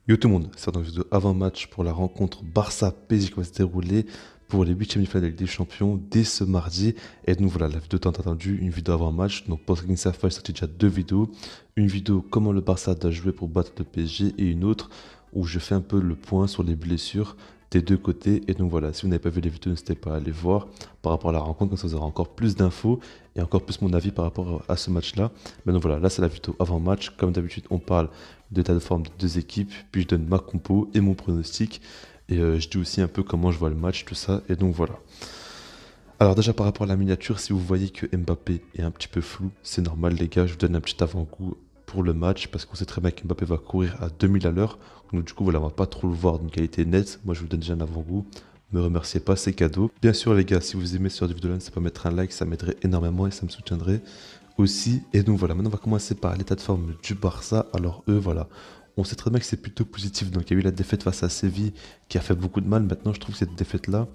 Yo tout le monde, c'est donc une vidéo avant-match pour la rencontre Barça-PSG qui va se dérouler pour les huitièmes de finale de Ligue des Champions dès ce mardi. Et donc voilà, la vidéo tant attendue, une vidéo avant-match. Donc pour ceux qui ne savent pas, j'ai sorti déjà deux vidéos. Une vidéo comment le Barça doit jouer pour battre le PSG et une autre où je fais un peu le point sur les blessures des deux côtés. Et donc voilà, si vous n'avez pas vu les vidéos, n'hésitez pas à aller voir par rapport à la rencontre, comme ça vous aurez encore plus d'infos et encore plus mon avis par rapport à ce match-là. Mais donc voilà, là c'est la vidéo avant-match. Comme d'habitude, on parle d'état de forme de deux équipes, puis je donne ma compo et mon pronostic. Et je dis aussi un peu comment je vois le match, tout ça. Et donc voilà. Alors déjà par rapport à la miniature, si vous voyez que Mbappé est un petit peu flou, c'est normal les gars, je vous donne un petit avant-goût pour le match parce qu'on sait très bien que Mbappé va courir à 2000 à l'heure. Donc du coup voilà, on va pas trop le voir d'une qualité nette. Moi je vous donne déjà un avant-goût. Me remerciez pas, c'est cadeau. Bien sûr les gars, si vous aimez ce genre de vidéo là, n'hésitez pas à mettre un like, ça m'aiderait énormément et ça me soutiendrait aussi. Et donc voilà, maintenant on va commencer par l'état de forme du Barça. Alors eux, voilà, on sait très bien que c'est plutôt positif. Donc il y a eu la défaite face à Séville qui a fait beaucoup de mal. Maintenant je trouve que cette défaite-là,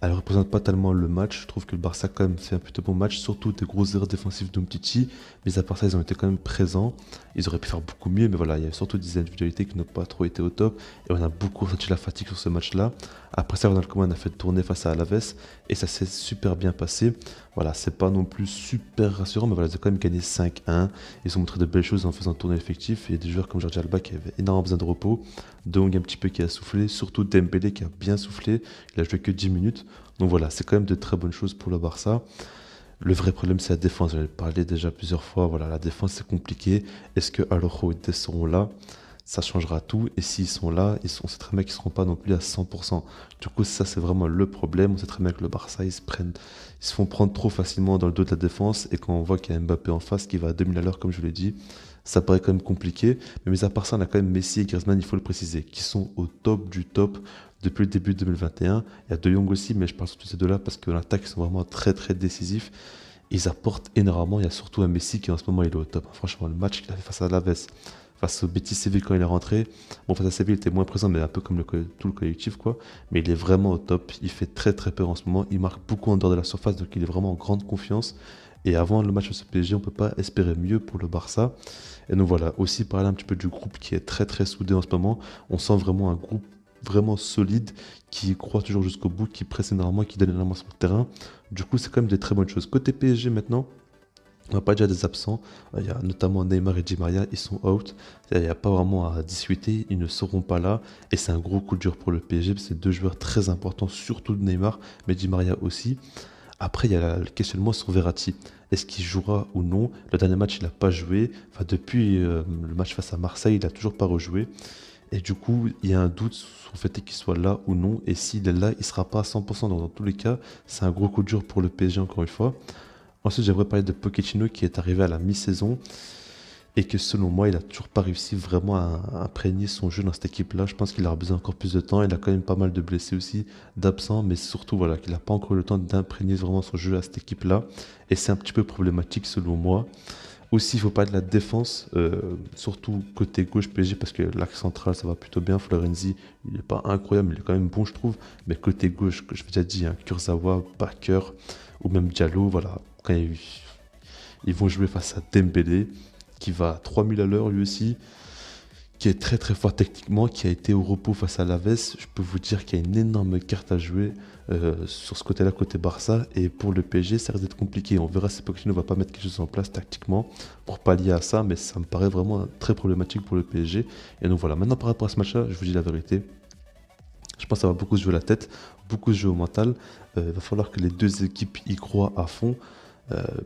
elle ne représente pas tellement le match. Je trouve que le Barça quand même fait un plutôt bon match, surtout des grosses erreurs défensives d'Umtiti. Mais à part ça, ils ont été quand même présents. Ils auraient pu faire beaucoup mieux, mais voilà, il y a surtout des individualités qui n'ont pas trop été au top. Et on a beaucoup ressenti la fatigue sur ce match-là. Après ça, Ronald Koeman a fait tourner face à Alaves et ça s'est super bien passé. Voilà, c'est pas non plus super rassurant, mais voilà, ils ont quand même gagné 5-1. Ils ont montré de belles choses en faisant tourner l'effectif. Et des joueurs comme Jordi Alba qui avaient énormément besoin de repos. Donc un petit peu qui a soufflé, surtout Dembélé qui a bien soufflé. Il a joué que 10 minutes. Donc voilà, c'est quand même de très bonnes choses pour le Barça. Le vrai problème, c'est la défense. J'en ai parlé déjà plusieurs fois. Voilà, la défense, c'est compliqué. Est-ce que Araujo et Dest seront là? Ça changera tout. Et s'ils sont là, on sait très bien qu'ils ne seront pas non plus à 100%. Du coup, ça, c'est vraiment le problème. On sait très bien que le Barça, ils se font prendre trop facilement dans le dos de la défense. Et quand on voit qu'il y a Mbappé en face qui va à 2000 à l'heure, comme je vous l'ai dit, ça paraît quand même compliqué. Mais mis à part ça, on a quand même Messi et Griezmann, il faut le préciser, qui sont au top du top depuis le début de 2021. Il y a De Jong aussi, mais je parle surtout de ces deux-là parce que l'attaque, ils sont vraiment très très décisifs. Ils apportent énormément. Il y a surtout un Messi qui en ce moment il est au top. Franchement, le match qu'il a fait face à Alaves, face au Betis Séville quand il est rentré. Bon, face à Séville, il était moins présent, mais un peu comme tout le collectif, quoi. Mais il est vraiment au top. Il fait très très peur en ce moment. Il marque beaucoup en dehors de la surface, donc il est vraiment en grande confiance. Et avant le match de ce PSG, on ne peut pas espérer mieux pour le Barça. Et donc voilà, aussi parler un petit peu du groupe qui est très très soudé en ce moment. On sent vraiment un groupe vraiment solide, qui croit toujours jusqu'au bout, qui presse énormément, qui donne énormément sur le terrain. Du coup, c'est quand même des très bonnes choses. Côté PSG maintenant, on n'a pas déjà des absents. Il y a notamment Neymar et Di Maria, ils sont out. Il n'y a pas vraiment à discuter, ils ne seront pas là. Et c'est un gros coup dur pour le PSG, parce que c'est deux joueurs très importants, surtout Neymar, mais Di Maria aussi. Après, il y a le questionnement sur Verratti. Est-ce qu'il jouera ou non? Le dernier match, il n'a pas joué. Enfin, depuis le match face à Marseille, il n'a toujours pas rejoué. Et du coup, il y a un doute sur le fait qu'il soit là ou non. Et s'il est là, il ne sera pas à 100%. Donc, dans tous les cas, c'est un gros coup dur pour le PSG, encore une fois. Ensuite, j'aimerais parler de Pochettino qui est arrivé à la mi-saison et que selon moi, il n'a toujours pas réussi vraiment à imprégner son jeu dans cette équipe-là. Je pense qu'il aura besoin encore plus de temps. Il a quand même pas mal de blessés aussi, d'absents, mais surtout voilà, qu'il n'a pas encore eu le temps d'imprégner vraiment son jeu à cette équipe-là. Et c'est un petit peu problématique selon moi. Aussi, il faut parler de la défense, surtout côté gauche PSG, parce que l'axe central, ça va plutôt bien. Florenzi, il n'est pas incroyable, mais il est quand même bon, je trouve. Mais côté gauche, que je déjà dit, hein, Kurzawa, Bakker ou même Diallo, voilà, quand ils vont jouer face à Dembélé, qui va à 3000 à l'heure lui aussi, qui est très très fort techniquement, qui a été au repos face à l'Aves. Je peux vous dire qu'il y a une énorme carte à jouer sur ce côté-là, côté Barça. Et pour le PSG, ça risque d'être compliqué. On verra si Pochettino ne va pas mettre quelque chose en place tactiquement pour pallier à ça, mais ça me paraît vraiment très problématique pour le PSG. Et donc voilà, maintenant par rapport à ce match-là, je vous dis la vérité. Je pense que ça va beaucoup se jouer la tête, beaucoup se jouer au mental. Il va falloir que les deux équipes y croient à fond.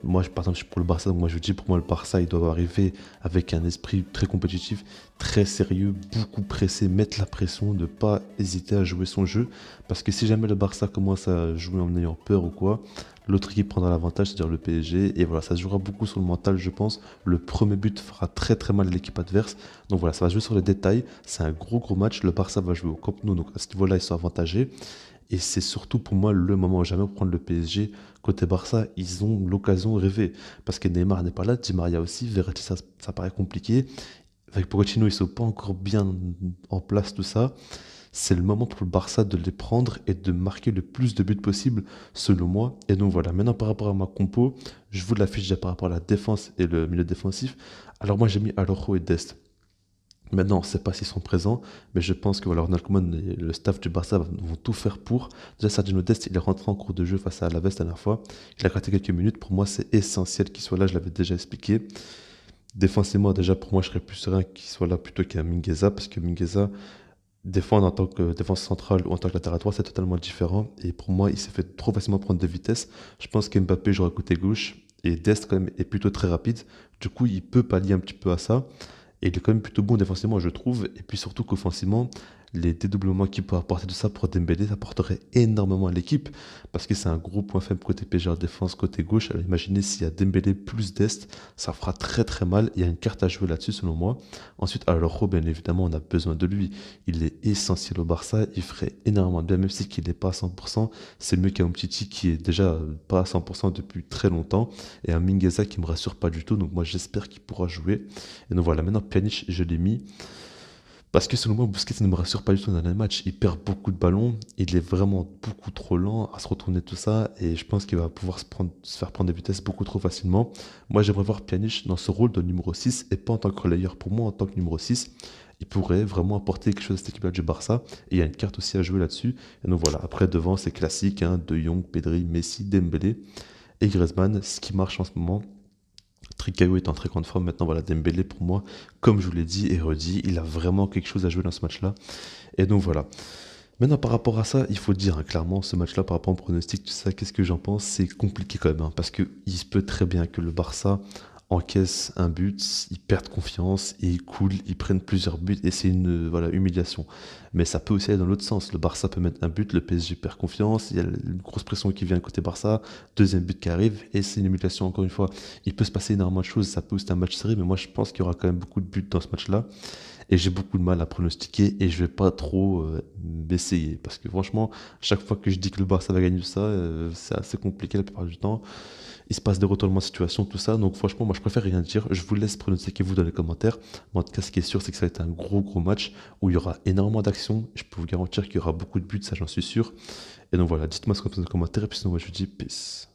Moi, par exemple, je suis pour le Barça, donc moi je dis pour moi le Barça, il doit arriver avec un esprit très compétitif, très sérieux, beaucoup pressé, mettre la pression, ne pas hésiter à jouer son jeu. Parce que si jamais le Barça commence à jouer en ayant peur ou quoi, l'autre équipe prendra l'avantage, c'est-à-dire le PSG. Et voilà, ça se jouera beaucoup sur le mental, je pense. Le premier but fera très très mal à l'équipe adverse. Donc voilà, ça va jouer sur les détails. C'est un gros gros match. Le Barça va jouer au Camp Nou, donc à ce niveau-là, ils sont avantagés. Et c'est surtout pour moi le moment à jamais pour prendre le PSG. Côté Barça, ils ont l'occasion rêvée. Parce que Neymar n'est pas là, Di Maria aussi, Verratti, ça paraît compliqué. Avec Pochettino, ils ne sont pas encore bien en place, tout ça. C'est le moment pour le Barça de les prendre et de marquer le plus de buts possible, selon moi. Et donc voilà, maintenant par rapport à ma compo, je vous l'affiche déjà par rapport à la défense et le milieu défensif. Alors moi j'ai mis Araujo et Dest. Maintenant, on ne sait pas s'ils sont présents, mais je pense que voilà, Ronald Koeman et le staff du Barça vont tout faire pour. Déjà, Sergio Dest, il est rentré en cours de jeu face à Alaves la dernière fois. Il a gratté quelques minutes. Pour moi, c'est essentiel qu'il soit là. Je l'avais déjà expliqué. Défensivement, déjà, pour moi, je serais plus serein qu'il soit là plutôt qu'un Mingueza, parce que Mingueza, défendre en tant que défense centrale ou en tant que latéral droit, c'est totalement différent. Et pour moi, il s'est fait trop facilement prendre de vitesse. Je pense qu'Mbappé jouera côté gauche et Dest, quand même, est plutôt très rapide. Du coup, il peut pallier un petit peu à ça. Et il est quand même plutôt bon défensivement, je trouve. Et puis surtout qu'offensivement, les dédoublements qu'il peut apporter de ça pour Dembélé, ça apporterait énormément à l'équipe. Parce que c'est un gros point faible côté PSG en défense, côté gauche. Alors imaginez s'il y a Dembélé plus d'Est, ça fera très très mal. Il y a une carte à jouer là-dessus selon moi. Ensuite, alors bien évidemment, on a besoin de lui. Il est essentiel au Barça. Il ferait énormément de bien, même si il n'est pas à 100%. C'est mieux qu'un Umtiti qui est déjà pas à 100% depuis très longtemps. Et un Mingueza qui me rassure pas du tout. Donc moi, j'espère qu'il pourra jouer. Et donc voilà, maintenant Pjanic, je l'ai mis. Parce que selon moi, Busquets ne me rassure pas du tout dans les matchs. Il perd beaucoup de ballons. Il est vraiment beaucoup trop lent à se retourner tout ça. Et je pense qu'il va pouvoir se faire prendre des vitesses beaucoup trop facilement. Moi, j'aimerais voir Pjanic dans ce rôle de numéro 6 et pas en tant que relayeur. Pour moi, en tant que numéro 6, il pourrait vraiment apporter quelque chose à cette équipe-là du Barça. Et il y a une carte aussi à jouer là-dessus. Et donc voilà, après, devant, c'est classique, hein, De Jong, Pedri, Messi, Dembélé et Griezmann. Ce qui marche en ce moment, Trincao est en très grande forme maintenant. Voilà, Dembélé pour moi, comme je vous l'ai dit et redit, il a vraiment quelque chose à jouer dans ce match-là. Et donc voilà. Maintenant, par rapport à ça, il faut dire hein, clairement, ce match-là, par rapport au pronostic, tout ça, qu'est-ce que j'en pense? C'est compliqué quand même, hein, parce qu'il se peut très bien que le Barça encaisse un but, ils perdent confiance, et ils coulent, ils prennent plusieurs buts, et c'est une voilà, humiliation. Mais ça peut aussi aller dans l'autre sens. Le Barça peut mettre un but, le PSG perd confiance, il y a une grosse pression qui vient côté Barça, deuxième but qui arrive, et c'est une humiliation encore une fois. Il peut se passer énormément de choses, ça peut aussi être un match serré, mais moi je pense qu'il y aura quand même beaucoup de buts dans ce match-là. Et j'ai beaucoup de mal à pronostiquer et je vais pas trop m'essayer. Parce que franchement, chaque fois que je dis que le Barça va gagner ça, c'est assez compliqué la plupart du temps. Il se passe des retournements de situation, tout ça. Donc franchement, moi je préfère rien dire. Je vous laisse pronostiquer vous dans les commentaires. Mais en tout cas, ce qui est sûr, c'est que ça va être un gros match où il y aura énormément d'actions. Je peux vous garantir qu'il y aura beaucoup de buts, ça j'en suis sûr. Et donc voilà, dites-moi ce que vous pensez dans les commentaires. Et puis sinon, moi je vous dis peace.